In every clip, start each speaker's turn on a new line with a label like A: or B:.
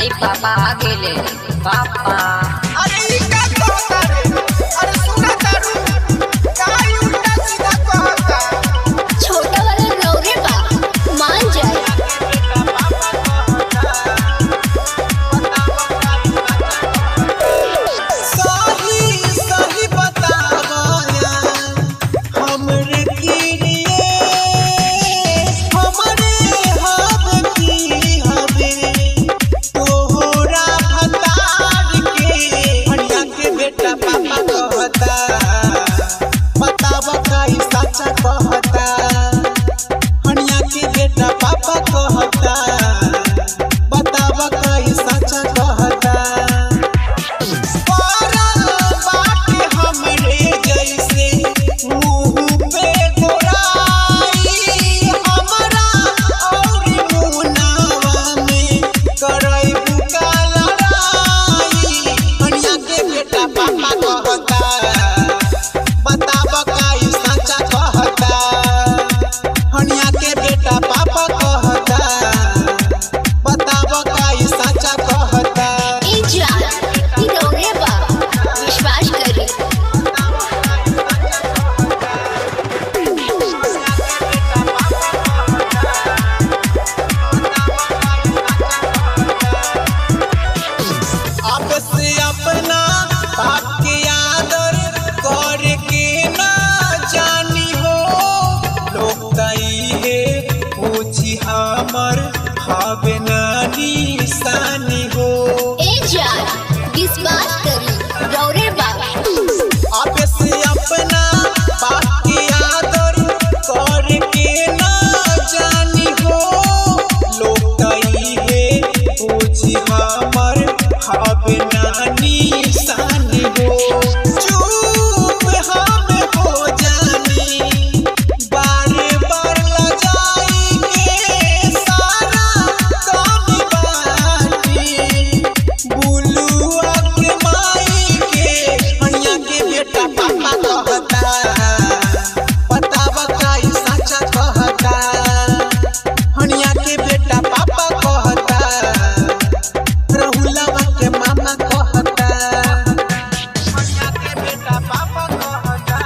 A: आई पापा आ गेले पापा।
B: अरे ई का कहता रे? अरे सुना तारू काई उल्टा सीधा कहता।
C: छोटा वाला रौरे बा मान जाए।
B: सही बतावा यार हमरे किरिए हमरे हब की हबे तोहरा भतार के हरिया के बेटा पापा कहता। बतावा काई सच्चा कहता। हरिया के बेटा पापा कहता। बतावा काई सच्चा कहता। अपना बाप के आदर करके ना जानी हो लोग कही पूछी हमर हवे ना निशानी हो।
C: ए जान विश्वास करी रौरे बा।
B: अब से अपना बाप के आदर करके ना जानी हो लोग कही पूछी हमर हवे ना निशानी हो। चुप हम हो जानी बार बार लजाई के सारा काम बाटी बुलुआ के माई के हनिया के बेटा पापा कहता। बतावा काई सच्चा कहता। हनिया के बेटा पापा कहता। रहुलवा के मामा कहता। हनिया के बेटा पापा कहता।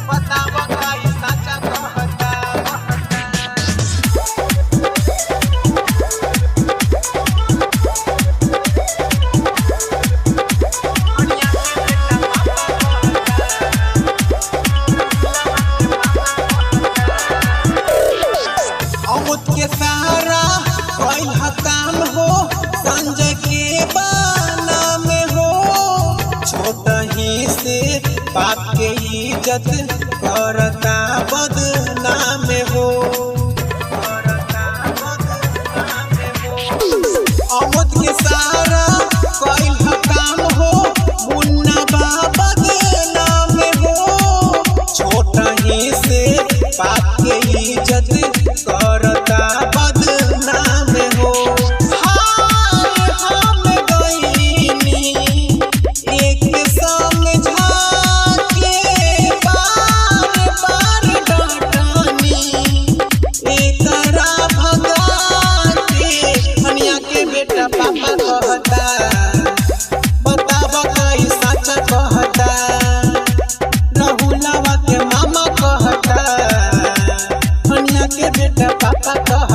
B: बतावा काई सच्चा कहता। अमुत के सहारा कोई काम हो संजय के बाना में हो छोटा ही से बाप के इज्जत करता बदनाम हो। अमुत के सहारा कोई काम हो मुन्ना बाबा के नाम हो छोटा ही से बाप के इज्जत करता बदनाम हो। हार हम गईनी एक समझा के बार बार डांटनी एकरा भगा के हनिया के बेटा पापा कहता। बतावा काई सच्चा कहता। रहुलवा के मामा कहता। हनिया के बेटा पापा कहता।